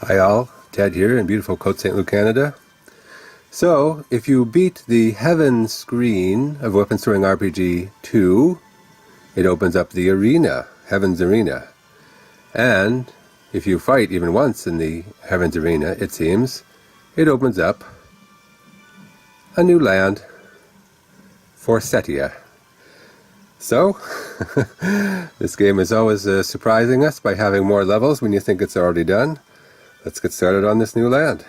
Hi all, Ted here in beautiful Côte St. Luc, Canada. So, if you beat the Heaven screen of Weapons Throwing RPG 2, it opens up the arena, Heaven's Arena. And if you fight even once in the Heaven's Arena, it seems, it opens up a new land, Forsetia. So, this game is always surprising us by having more levels when you think it's already done. Let's get started on this new land.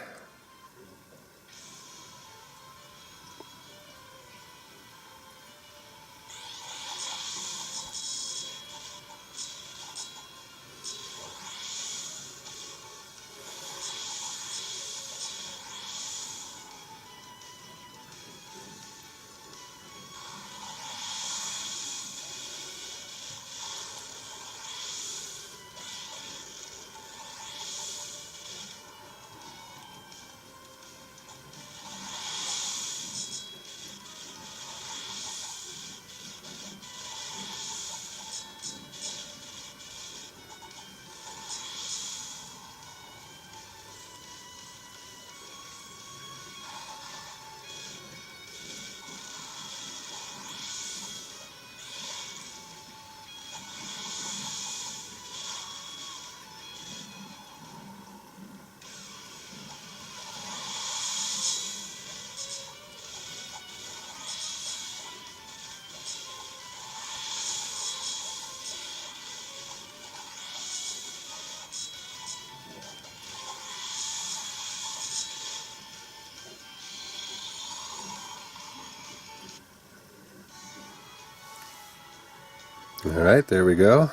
Alright, there we go.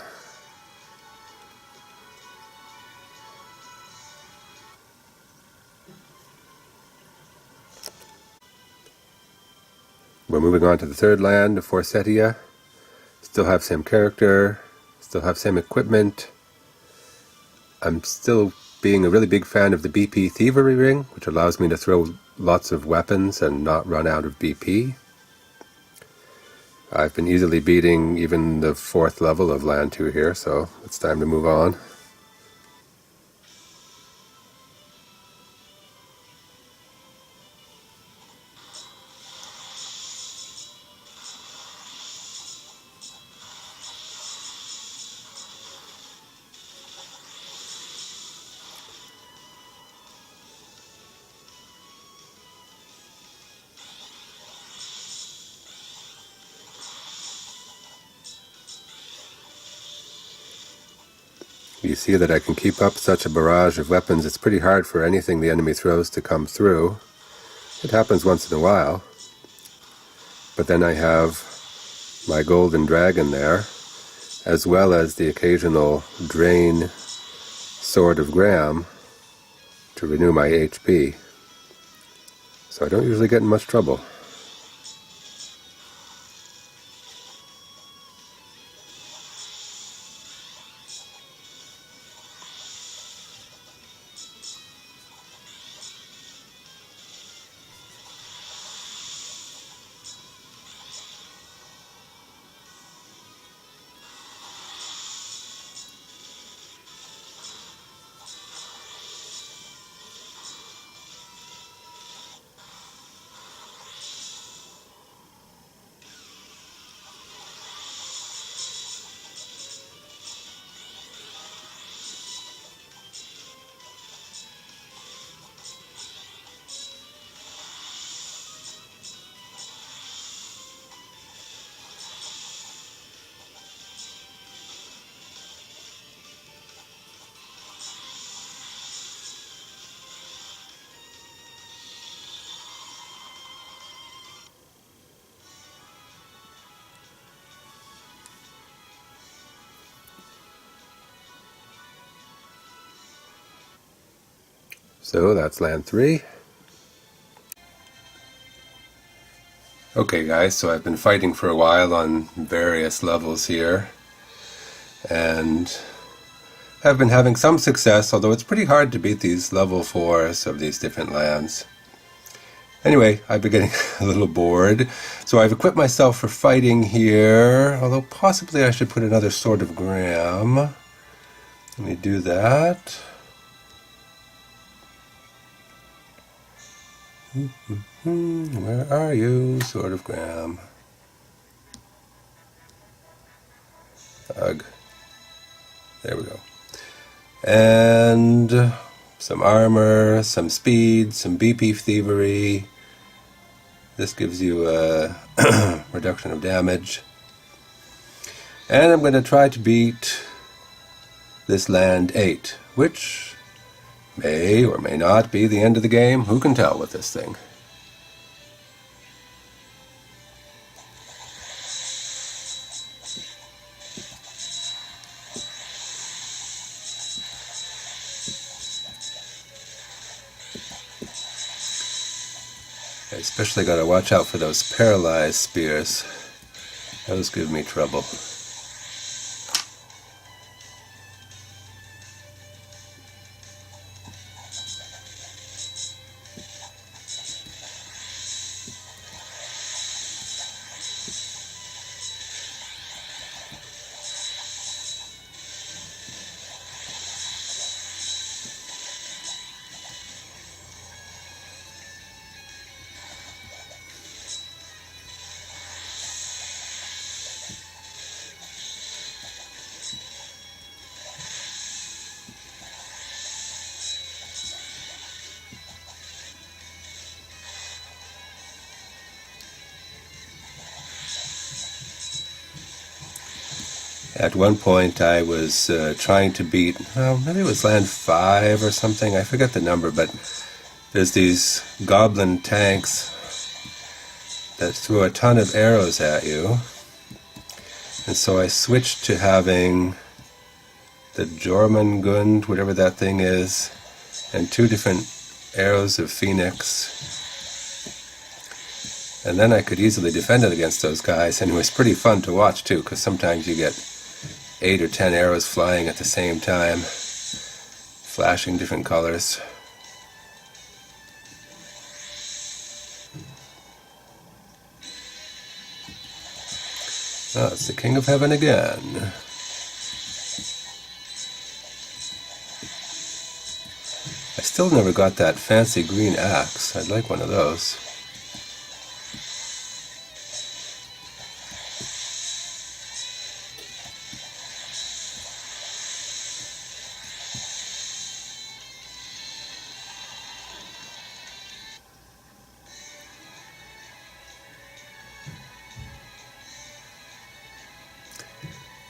We're moving on to the third land, Forsetia. Still have same character, still have same equipment. I'm still being a really big fan of the BP Thievery Ring, which allows me to throw lots of weapons and not run out of BP. I've been easily beating even the 4th level of Land 2 here, so it's time to move on. You see that I can keep up such a barrage of weapons. It's pretty hard for anything the enemy throws to come through. It happens once in a while. But then I have my golden dragon there, as well as the occasional drain sword of Graham to renew my HP. So I don't usually get in much trouble. So that's land 3. Okay guys, so I've been fighting for a while on various levels here, and have been having some success, although it's pretty hard to beat these level 4s of these different lands. Anyway, I've been getting a little bored, so I've equipped myself for fighting here, although possibly I should put another Sword of Graham. Let me do that. Where are you, Sword of Graham? Ugh. There we go. And some armor, some speed, some BP thievery. This gives you a reduction of damage. And I'm going to try to beat this land 8, which may or may not be the end of the game. Who can tell with this thing? I especially got to watch out for those paralyzed spears. Those give me trouble. At one point I was trying to beat, maybe it was land 5 or something, I forget the number, but there's these goblin tanks that throw a ton of arrows at you. And so I switched to having the Jormungand, whatever that thing is, and 2 different arrows of Phoenix. And then I could easily defend it against those guys, and it was pretty fun to watch too, because sometimes you get 8 or 10 arrows flying at the same time, flashing different colors. Oh, it's the King of Heaven again. I still never got that fancy green axe. I'd like one of those.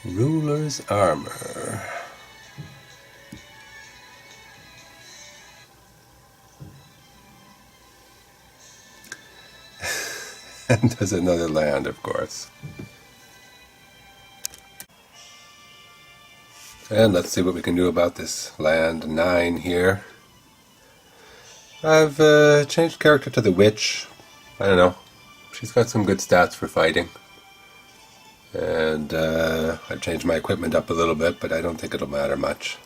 Ruler's armor. And there's another land, of course. And let's see what we can do about this land 9 here. I've changed character to the witch. I don't know. She's got some good stats for fighting. And I've changed my equipment up a little bit, but I don't think it'll matter much.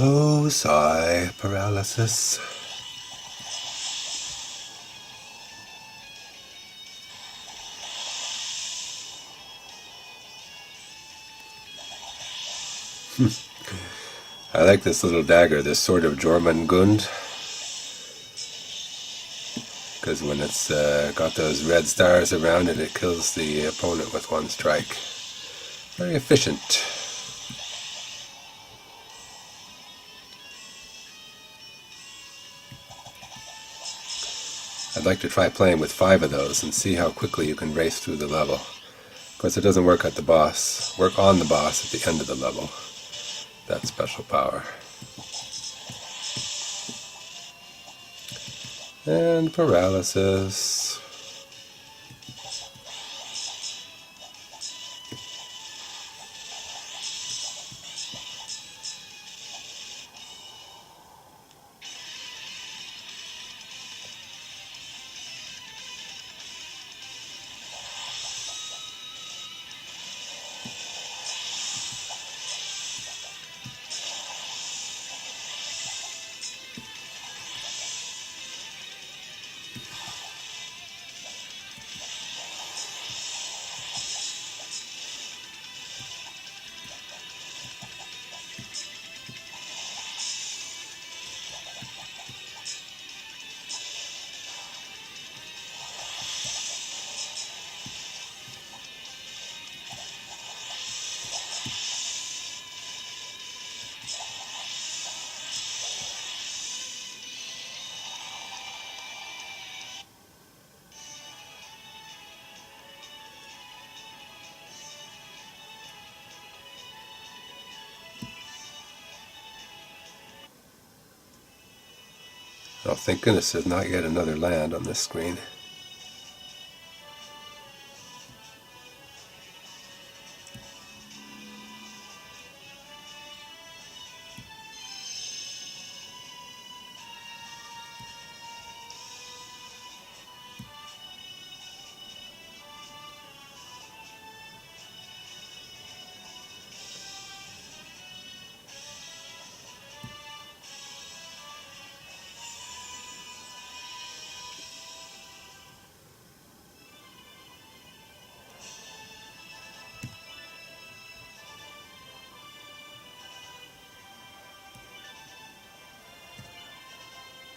Oh, sigh, paralysis. I like this little dagger, this Sword of Jormungand, because when it's got those red stars around it, it kills the opponent with one strike. Very efficient. I'd like to try playing with 5 of those and see how quickly you can race through the level. Of course, it doesn't work at the boss. Work on the boss at the end of the level. That special power. And paralysis. Oh, thank goodness there's not yet another land on this screen.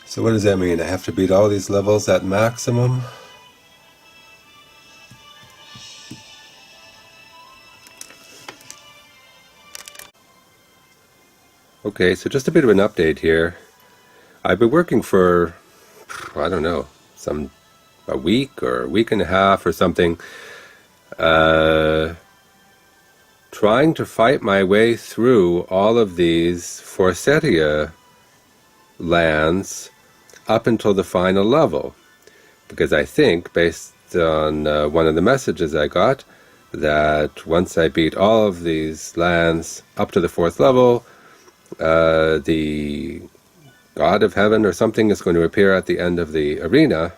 So what does that mean? I have to beat all these levels at maximum? Okay, so just a bit of an update here. I've been working for, I don't know, a week or a week and a half or something, trying to fight my way through all of these Forsetia lands up until the final level. Because I think, based on one of the messages I got, that once I beat all of these lands up to the 4th level, the God of Heaven or something is going to appear at the end of the arena,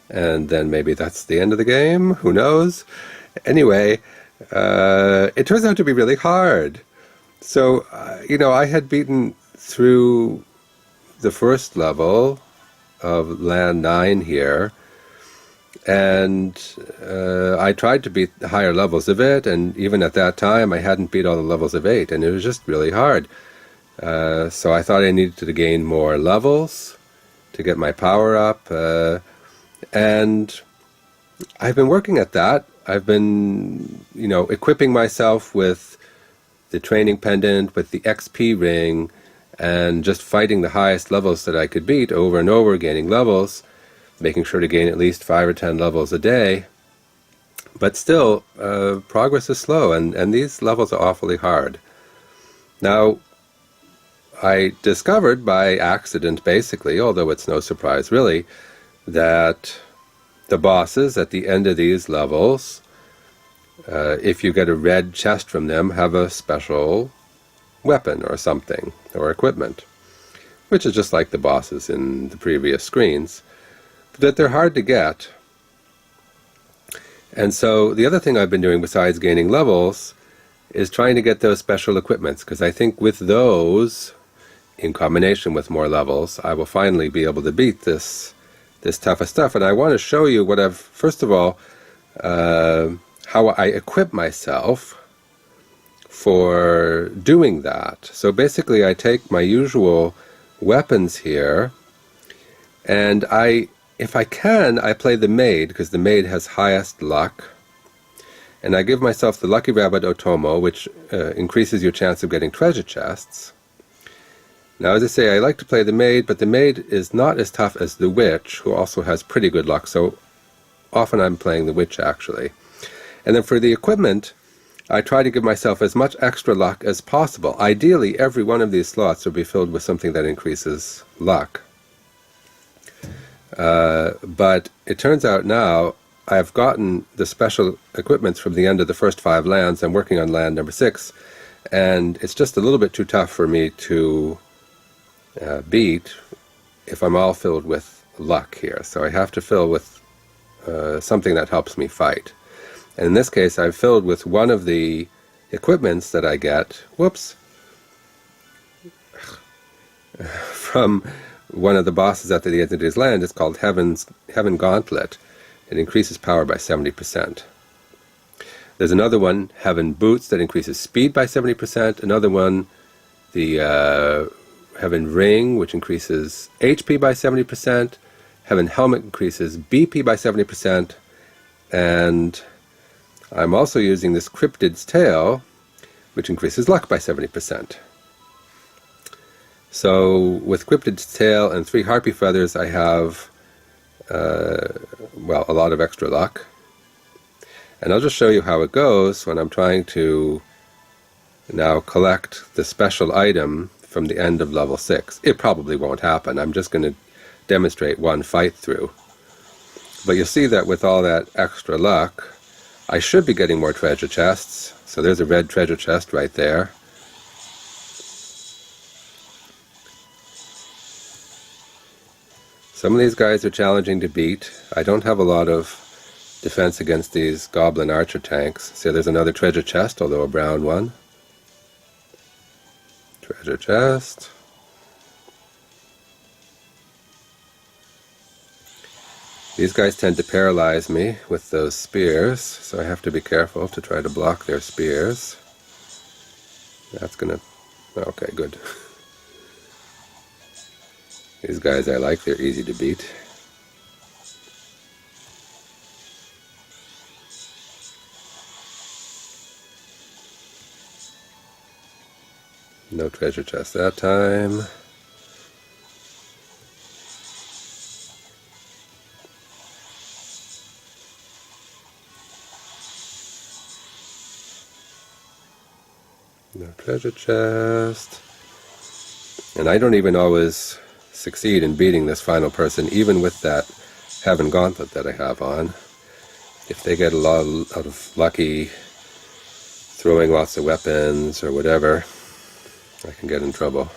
and then maybe that's the end of the game, who knows? Anyway, it turns out to be really hard. So, I had beaten through the first level of land 9 here, and I tried to beat the higher levels of it, and even at that time I hadn't beat all the levels of 8, and it was just really hard. So I thought I needed to gain more levels to get my power up, and I've been working at that. I've been, equipping myself with the training pendant, with the XP ring, and just fighting the highest levels that I could beat over and over, gaining levels, making sure to gain at least 5 or 10 levels a day. But still, progress is slow, and these levels are awfully hard. Now, I discovered by accident, basically, although it's no surprise really, that the bosses at the end of these levels, if you get a red chest from them, have a special weapon or something, or equipment, which is just like the bosses in the previous screens, but that they're hard to get. And so the other thing I've been doing besides gaining levels is trying to get those special equipments, because I think with those, in combination with more levels, I will finally be able to beat this toughest stuff. And I want to show you what I've, first of all, how I equip myself for doing that. So basically I take my usual weapons here, and if I can, I play the maid, because the maid has highest luck, and I give myself the Lucky Rabbit Otomo, which increases your chance of getting treasure chests. Now, as I say, I like to play the maid, but the maid is not as tough as the witch, who also has pretty good luck, so often I'm playing the witch, actually. And then for the equipment, I try to give myself as much extra luck as possible. Ideally, every one of these slots will be filled with something that increases luck. But it turns out now I've gotten the special equipments from the end of the first 5 lands. I'm working on land number 6, and it's just a little bit too tough for me to beat if I'm all filled with luck here. So I have to fill with something that helps me fight. And in this case, I've filled with one of the equipments that I get, from one of the bosses at the end of his land. It's called Heaven Gauntlet. It increases power by 70%. There's another one, Heaven Boots, that increases speed by 70%. Another one, the Heaven Ring, which increases HP by 70%. Heaven Helmet increases BP by 70%. And I'm also using this Cryptid's Tail, which increases luck by 70%. So with Cryptid's Tail and 3 Harpy Feathers, I have, a lot of extra luck. And I'll just show you how it goes when I'm trying to now collect the special item from the end of level 6. It probably won't happen. I'm just going to demonstrate one fight through. But you'll see that with all that extra luck, I should be getting more treasure chests. So there's a red treasure chest right there. Some of these guys are challenging to beat. I don't have a lot of defense against these goblin archer tanks. See, there's another treasure chest, although a brown one. Treasure chest. These guys tend to paralyze me with those spears, so I have to be careful to try to block their spears. That's gonna... okay, good. These guys I like, they're easy to beat. No treasure chest that time. No treasure chest. And I don't even always succeed in beating this final person, even with that Heaven Gauntlet that I have on. If they get a lot of lucky throwing lots of weapons or whatever, I can get in trouble.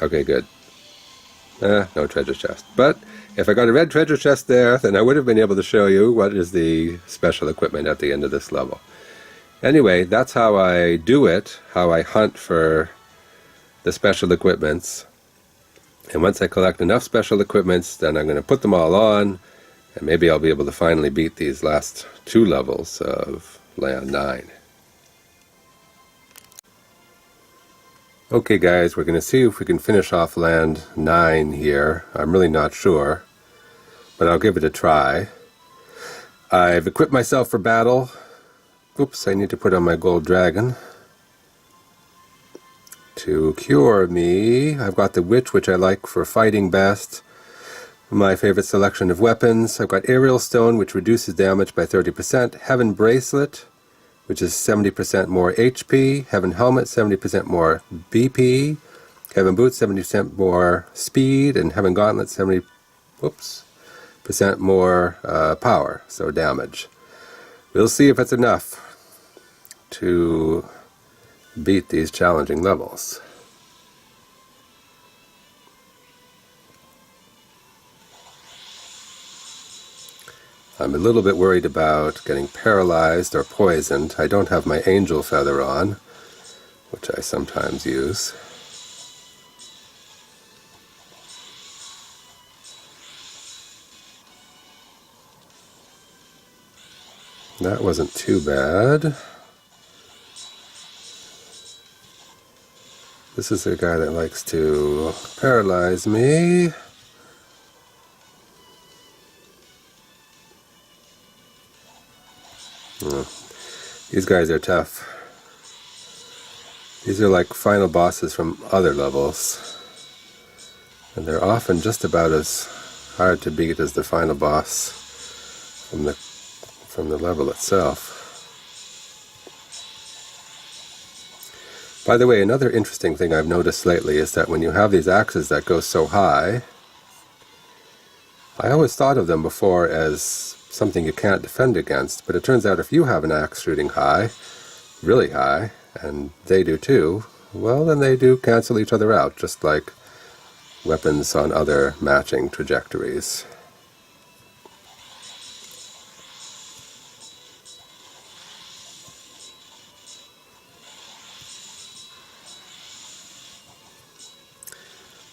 Okay, good. No treasure chest. But if I got a red treasure chest there, then I would have been able to show you what is the special equipment at the end of this level. Anyway, that's how I do it, how I hunt for the special equipments. And once I collect enough special equipments, then I'm going to put them all on, and maybe I'll be able to finally beat these last 2 levels of Land 9. Okay guys, we're going to see if we can finish off Land 9 here. I'm really not sure, but I'll give it a try. I've equipped myself for battle. Oops, I need to put on my gold dragon. To cure me, I've got the Witch, which I like for fighting best. My favorite selection of weapons. I've got Aerial Stone, which reduces damage by 30%. Heaven Bracelet, which is 70% more HP. Heaven Helmet, 70% more BP. Heaven Boots, 70% more speed. And Heaven Gauntlet, 70% more power, so damage. We'll see if it's enough to beat these challenging levels. I'm a little bit worried about getting paralyzed or poisoned. I don't have my angel feather on, which I sometimes use. That wasn't too bad. This is a guy that likes to paralyze me. These guys are tough. These are like final bosses from other levels. And they're often just about as hard to beat as the final boss from the level itself. By the way, another interesting thing I've noticed lately is that when you have these axes that go so high, I always thought of them before as something you can't defend against, but it turns out if you have an axe shooting high, really high, and they do too, well then they do cancel each other out, just like weapons on other matching trajectories.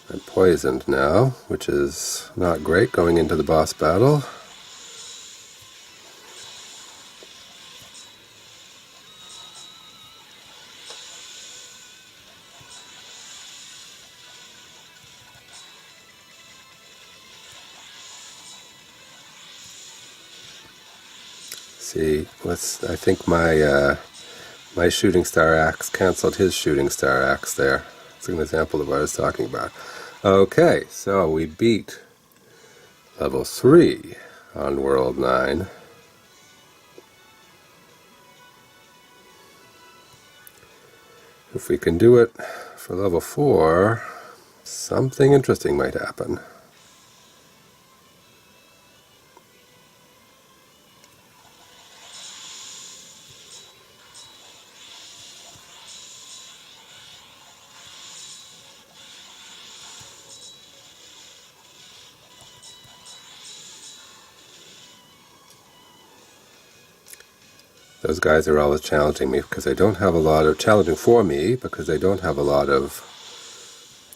I'm poisoned now, which is not great going into the boss battle. See, I think my shooting star axe canceled his shooting star axe there. It's an example of what I was talking about. Okay, so we beat level 3 on World 9. If we can do it for level 4, something interesting might happen. Those guys are always challenging me because I don't have a lot of challenging for me because I don't have a lot of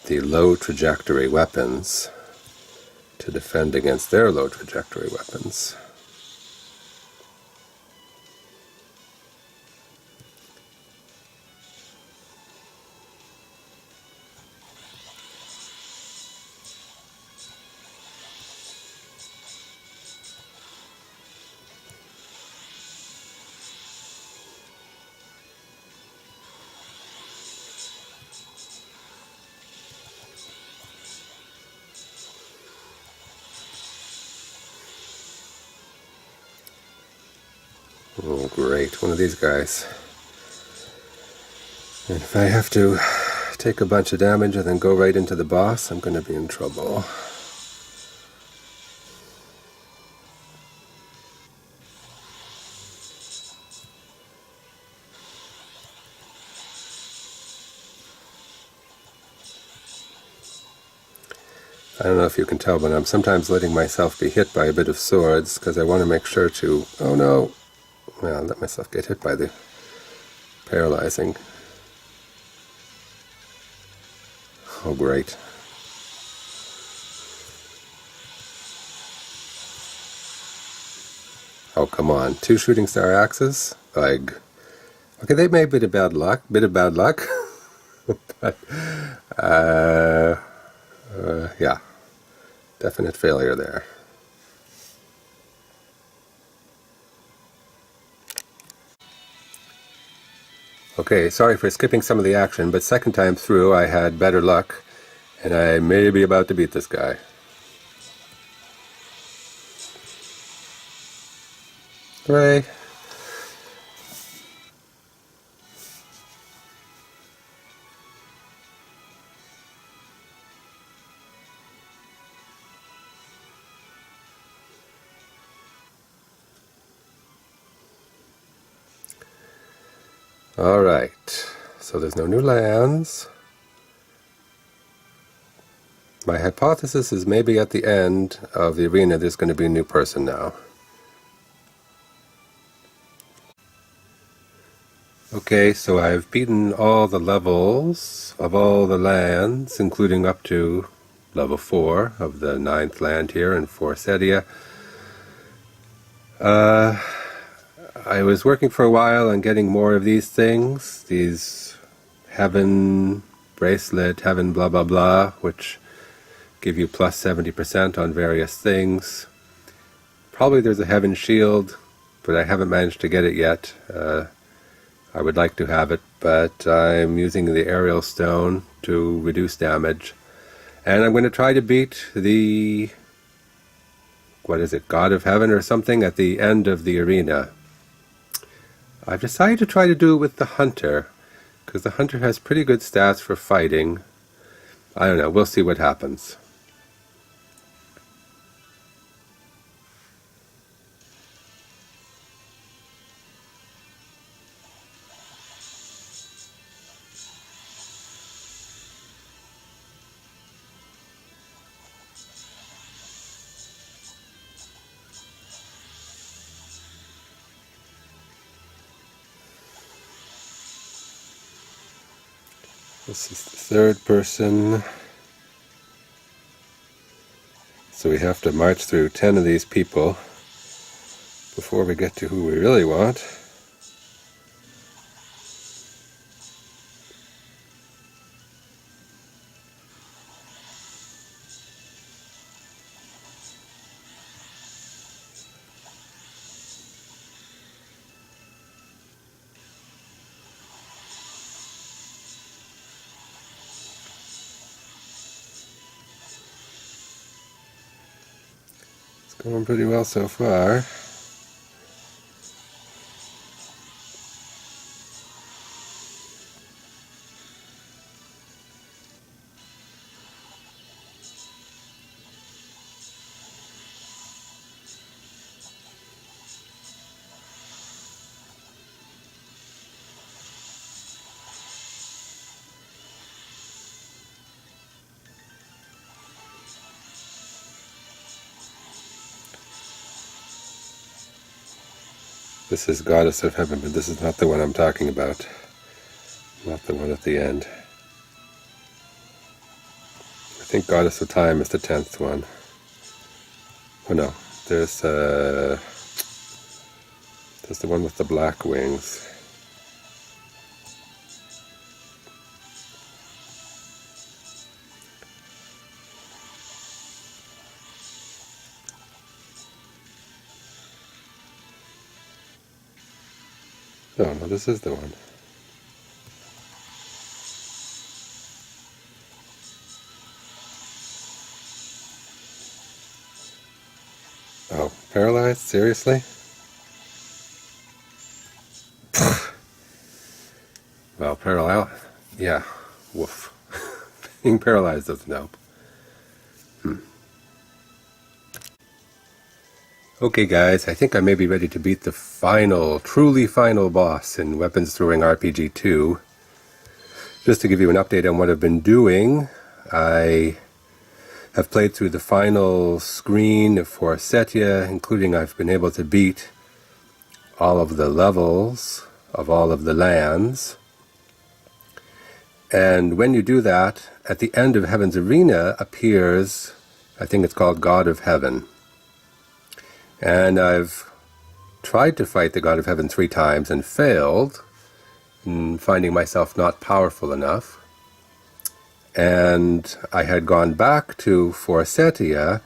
the low trajectory weapons to defend against their low trajectory weapons. Oh great, one of these guys. And if I have to take a bunch of damage and then go right into the boss, I'm going to be in trouble. I don't know if you can tell, but I'm sometimes letting myself be hit by a bit of swords because I want to make sure to, oh no, well, let myself get hit by the paralyzing. Oh great. Oh come on, 2 shooting star axes? Like, okay, they may be a bit of bad luck, but yeah, definite failure there. Okay, sorry for skipping some of the action, but second time through I had better luck, and I may be about to beat this guy. Hooray! Alright, so there's no new lands. My hypothesis is maybe at the end of the arena there's going to be a new person now. Okay, so I've beaten all the levels of all the lands, including up to level 4 of the 9th land here in Forsetia. I was working for a while on getting more of these things, these heaven bracelet, heaven blah blah blah, which give you plus 70% on various things. Probably there's a heaven shield, but I haven't managed to get it yet. I would like to have it, but I'm using the aerial stone to reduce damage. And I'm going to try to beat the, what is it, God of Heaven or something at the end of the arena. I've decided to try to do it with the Hunter, because the Hunter has pretty good stats for fighting. I don't know, we'll see what happens. This is the third person. So we have to march through 10 of these people before we get to who we really want. It's going pretty well so far. This is Goddess of Heaven, but this is not the one I'm talking about. Not the one at the end. I think Goddess of Time is the 10th one. Oh no, there's the one with the black wings. No, this is the one. Oh, paralyzed? Seriously? Well, paralyzed? Yeah, woof. Being paralyzed doesn't help. Okay guys, I think I may be ready to beat the final, truly final boss in Weapons Throwing RPG 2. Just to give you an update on what I've been doing, I have played through the final screen of Forsetia, including I've been able to beat all of the levels of all of the lands. And when you do that, at the end of Heaven's Arena appears, I think it's called God of Heaven. And I've tried to fight the God of Heaven 3 times and failed, in finding myself not powerful enough. And I had gone back to Forsetia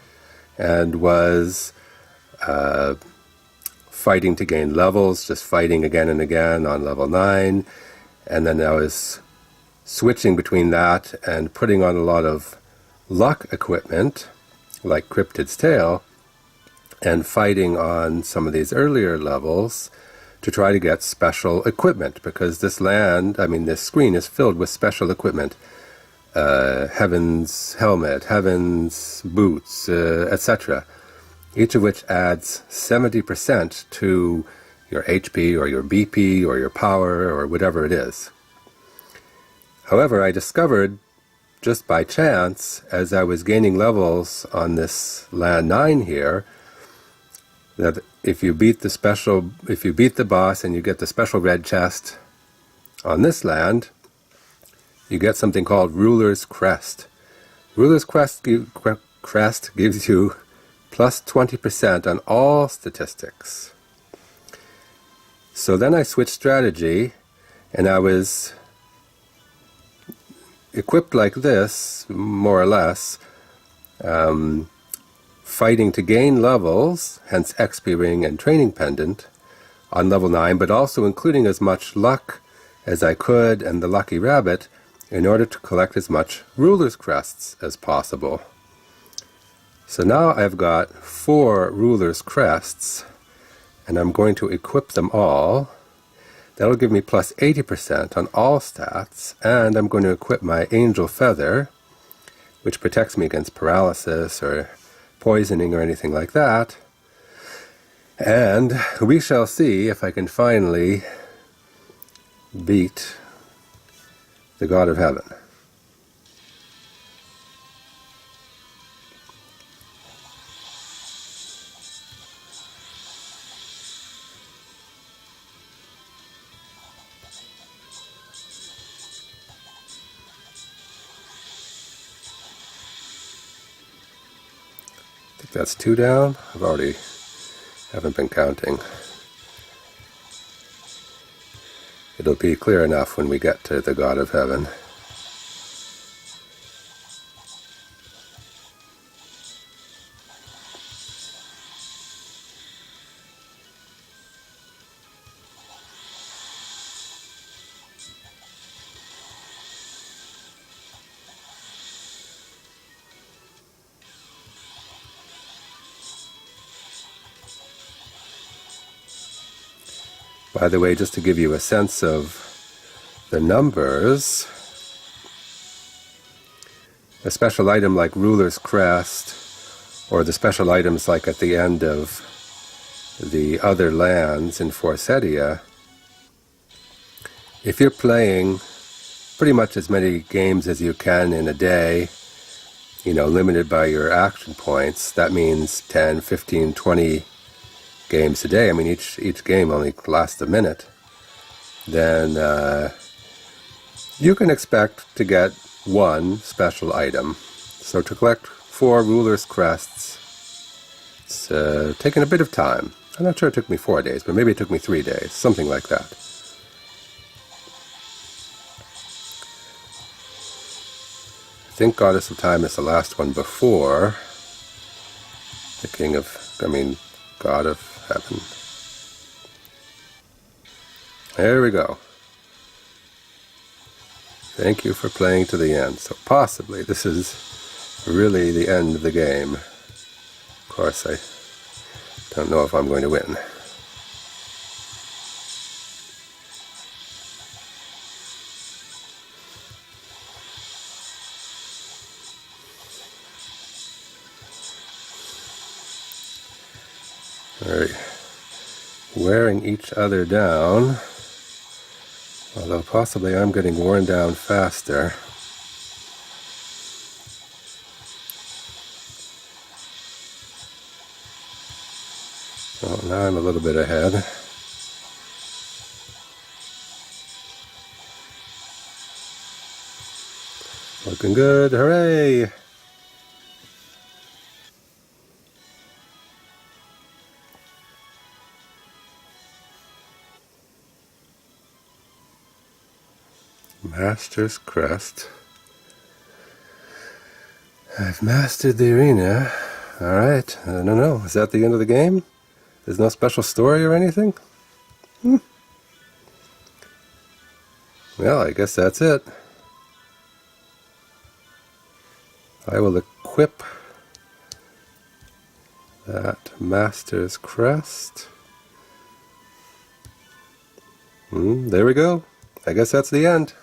and was fighting to gain levels, just fighting again and again on level 9. And then I was switching between that and putting on a lot of luck equipment, like Cryptid's Tail, and fighting on some of these earlier levels to try to get special equipment, because this screen is filled with special equipment. Heaven's helmet, Heaven's boots, etc. Each of which adds 70% to your HP or your BP or your power or whatever it is. However, I discovered just by chance, as I was gaining levels on this land 9 here, that if you beat the boss and you get the special red chest on this land, you get something called Ruler's Crest. Ruler's Crest gives you plus 20% on all statistics. So then I switched strategy, and I was equipped like this, more or less, fighting to gain levels, hence XP Ring and Training Pendant, on level 9, but also including as much luck as I could and the Lucky Rabbit in order to collect as much Ruler's Crests as possible. So now I've got 4 Ruler's Crests, and I'm going to equip them all. That'll give me plus 80% on all stats, and I'm going to equip my Angel Feather, which protects me against paralysis or poisoning or anything like that. And we shall see if I can finally beat the God of Heaven. I think that's 2 down. Haven't been counting. It'll be clear enough when we get to the God of Heaven. By the way, just to give you a sense of the numbers, a special item like Ruler's Crest, or the special items like at the end of the other lands in Forsetia, if you're playing pretty much as many games as you can in a day, limited by your action points, that means 10, 15, 20 games today, I mean each game only lasts a minute, then you can expect to get one special item. So to collect 4 Ruler's Crests, it's taken a bit of time. I'm not sure it took me 4 days, but maybe it took me 3 days, something like that. I think Goddess of Time is the last one before the God of Heaven. There we go. Thank you for playing to the end. So possibly this is really the end of the game. Of course, I don't know if I'm going to win. Alright. Wearing each other down. Although possibly I'm getting worn down faster. Oh, now I'm a little bit ahead. Looking good, hooray! Master's Crest. I've mastered the arena. Alright, I don't know. Is that the end of the game? There's no special story or anything? Well, I guess that's it. I will equip that Master's Crest. There we go. I guess that's the end.